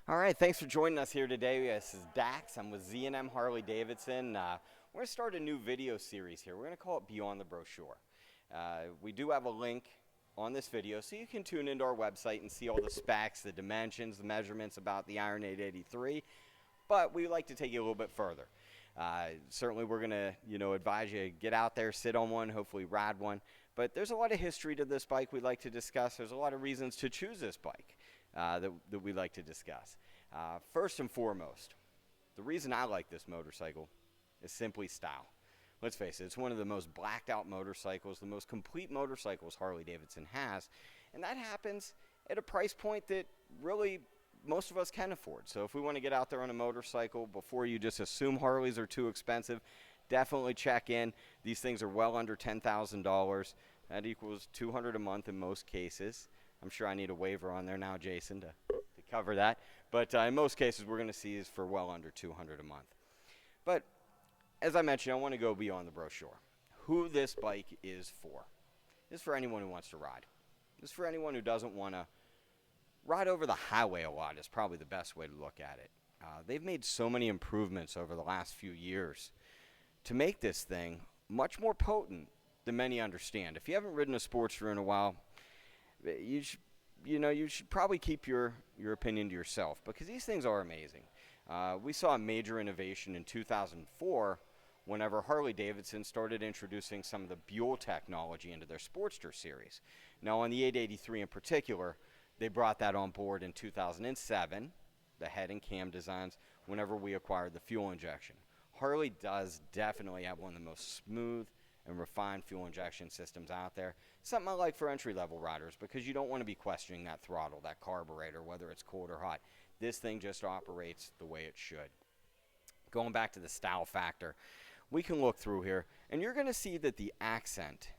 All right, thanks for joining us here today. This is Dax. I'm with Z&M Harley-Davidson. We're going to start a new video series here. We're going to call it Beyond the Brochure. We do have a link on this video, so you can tune into our website and see all the specs, the dimensions, the measurements about the Iron 883. But we like to take you a little bit further. Certainly, we're going to, advise you get out there, sit on one, hopefully ride one. But there's a lot of history to this bike we'd like to discuss. There's a lot of reasons to choose this bike. That we'd like to discuss. First and foremost, the reason I like this motorcycle is simply style. Let's face it, it's one of the most blacked out motorcycles, the most complete motorcycles Harley-Davidson has, and that happens at a price point that really most of us can afford. So if we want to get out there on a motorcycle, before you just assume Harleys are too expensive, definitely check in. These things are well under $10,000. That equals $200 a month in most cases. I'm sure I need a waiver on there now, Jason, to cover that. But in most cases, we're going to see is for well under $200 a month. But as I mentioned, I want to go beyond the brochure. Who this bike is for. This is for anyone who wants to ride. This is for anyone who doesn't want to ride over the highway a lot is probably the best way to look at it. They've made so many improvements over the last few years to make this thing much more potent than many understand. If you haven't ridden a Sportster in a while, you should probably keep your opinion to yourself, because these things are amazing. We saw a major innovation in 2004 whenever Harley-Davidson started introducing some of the Buell technology into their Sportster series. Now, on the 883 in particular, they brought that on board in 2007, the head and cam designs, whenever we acquired the fuel injection. Harley does definitely have one of the most smooth and refined fuel injection systems out there. Something I like for entry-level riders, because you don't want to be questioning that throttle, that carburetor, whether it's cold or hot. This thing just operates the way it should. Going back to the style factor, we can look through here, and you're going to see that the accent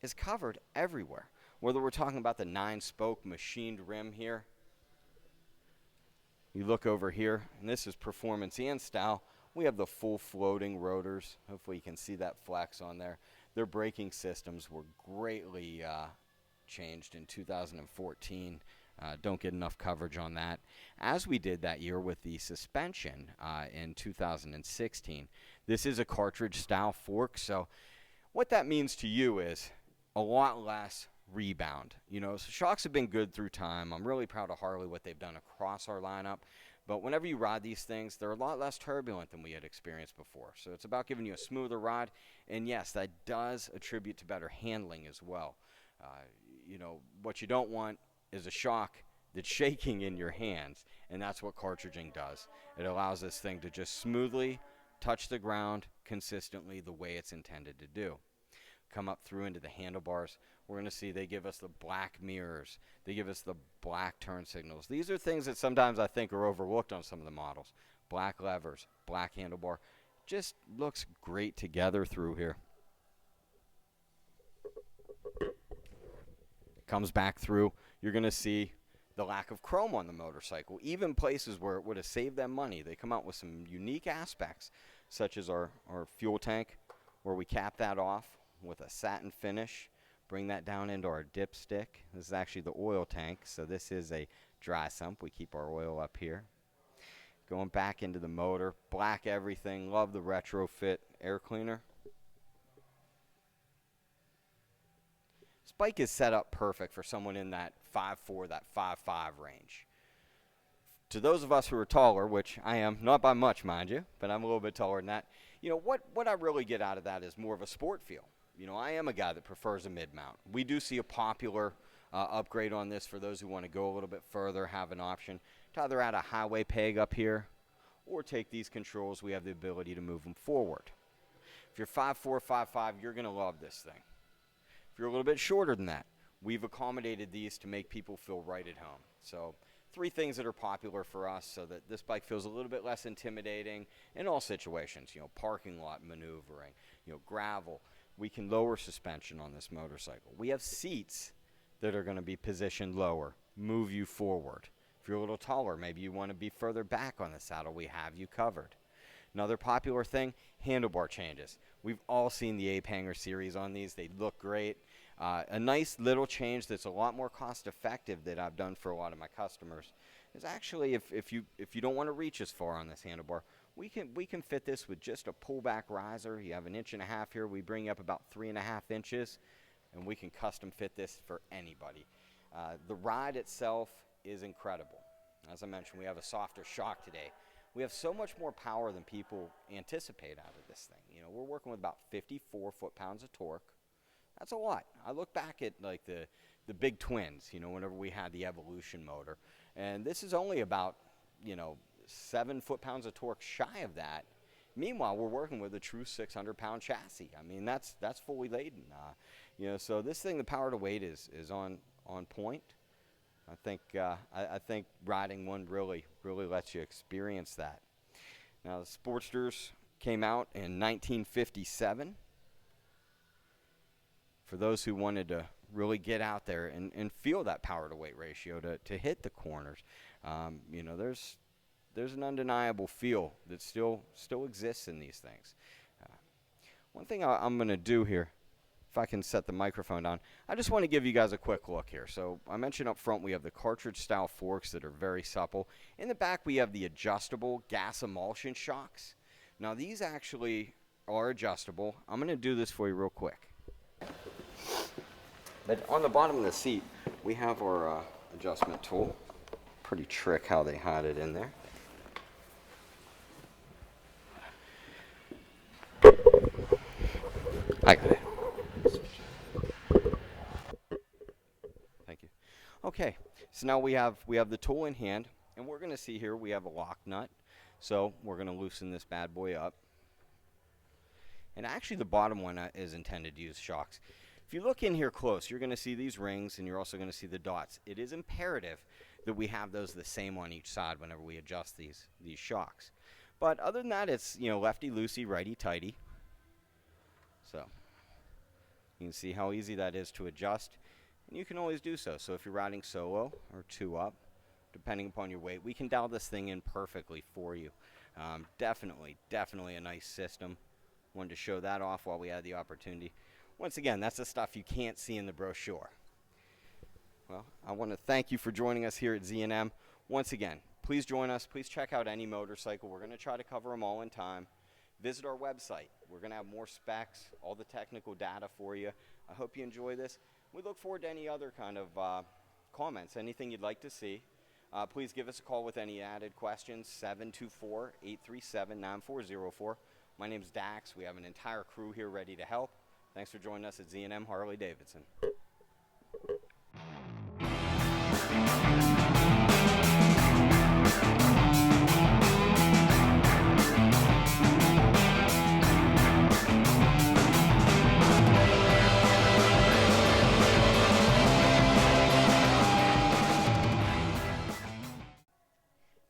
is covered everywhere. Whether we're talking about the 9-spoke machined rim here, you look over here, and this is performance and style. We have the full floating rotors. Hopefully you can see that flex on there. Their braking systems were greatly changed in 2014. Don't get enough coverage on that. As we did that year with the suspension in 2016, this is a cartridge style fork. So what that means to you is a lot less rebound. So shocks have been good through time. I'm really proud of Harley, what they've done across our lineup. But whenever you ride these things, they're a lot less turbulent than we had experienced before. So it's about giving you a smoother ride. And yes, that does attribute to better handling as well. What you don't want is a shock that's shaking in your hands. And that's what cartridging does. It allows this thing to just smoothly touch the ground consistently the way it's intended to do. Come up through into the handlebars, we're going to see they give us the black mirrors. They give us the black turn signals. These are things that sometimes I think are overlooked on some of the models. Black levers, black handlebar. Just looks great together through here. Comes back through, you're going to see the lack of chrome on the motorcycle. Even places where it would have saved them money, they come out with some unique aspects, such as our fuel tank, where we cap that off with a satin finish, bring that down into our dipstick. This is actually the oil tank, so this is a dry sump. We keep our oil up here. Going back into the motor, black everything. Love the retrofit air cleaner. This bike is set up perfect for someone in that 5'4", that 5'5" range. To those of us who are taller, which I am, not by much, mind you, but I'm a little bit taller than that, what I really get out of that is more of a sport feel. I am a guy that prefers a mid-mount. We do see a popular upgrade on this for those who want to go a little bit further, have an option to either add a highway peg up here or take these controls. We have the ability to move them forward. If you're 5'4", 5'5", you're going to love this thing. If you're a little bit shorter than that, we've accommodated these to make people feel right at home. So 3 things that are popular for us so that this bike feels a little bit less intimidating in all situations. Parking lot maneuvering, gravel. We can lower suspension on this motorcycle. We have seats that are going to be positioned lower, move you forward. If you're a little taller, maybe you want to be further back on the saddle, we have you covered. Another popular thing, handlebar changes. We've all seen the Ape Hanger series on these. They look great. A nice little change that's a lot more cost effective that I've done for a lot of my customers is actually, if you don't want to reach as far on this handlebar, we can fit this with just a pullback riser. You have 1.5 inches here. We bring you up about 3.5 inches, and we can custom fit this for anybody. The ride itself is incredible. As I mentioned, we have a softer shock today. We have so much more power than people anticipate out of this thing. You know, we're working with about 54 foot-pounds of torque. That's a lot. I look back at like the big twins, you know, whenever we had the Evolution motor, and this is only about, you know, 7 foot-pounds of torque shy of that. Meanwhile, we're working with a true 600-pound chassis. I mean, that's fully laden. You know, so this thing, the power to weight is on point. I think riding one really lets you experience that. Now, the Sportsters came out in 1957. For those who wanted to really get out there and feel that power to weight ratio to hit the corners, you know, there's an undeniable feel that still exists in these things. One thing I'm going to do here, if I can set the microphone down, I just want to give you guys a quick look here. So I mentioned up front we have the cartridge style forks that are very supple. In the back we have the adjustable gas emulsion shocks. Now these actually are adjustable. I'm going to do this for you real quick. But on the bottom of the seat we have our adjustment tool. Pretty trick how they had it in there. I got it. Thank you. Okay, so now we have the tool in hand, and we're going to see here we have a lock nut. So we're going to loosen this bad boy up. And actually the bottom one is intended to use shocks. If you look in here close, you're going to see these rings, and you're also going to see the dots. It is imperative that we have those the same on each side whenever we adjust these shocks. But other than that, it's, you know, lefty loosey, righty tighty. So you can see how easy that is to adjust, and you can always do so. So if you're riding solo or 2-up, depending upon your weight, we can dial this thing in perfectly for you. Definitely a nice system. Wanted to show that off while we had the opportunity. Once again, that's the stuff you can't see in the brochure. Well, I want to thank you for joining us here at Z&M. Once again, please join us. Please check out any motorcycle. We're going to try to cover them all in time. Visit our website. We're going to have more specs, all the technical data for you. I hope you enjoy this. We look forward to any other kind of comments, anything you'd like to see. Please give us a call with any added questions, 724-837-9404. My name's Dax. We have an entire crew here ready to help. Thanks for joining us at Z&M Harley-Davidson.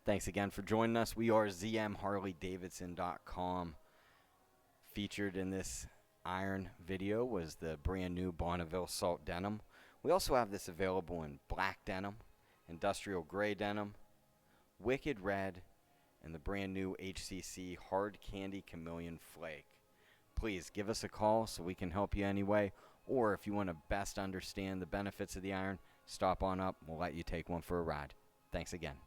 Thanks again for joining us. We are ZMHarley-Davidson.com. Featured in this iron video was the brand new Bonneville Salt Denim. We also have this available in black denim, industrial gray denim, wicked red, and the brand new HCC Hard Candy Chameleon Flake. Please give us a call so we can help you anyway, or if you want to best understand the benefits of the iron, stop on up. We'll let you take one for a ride. Thanks again.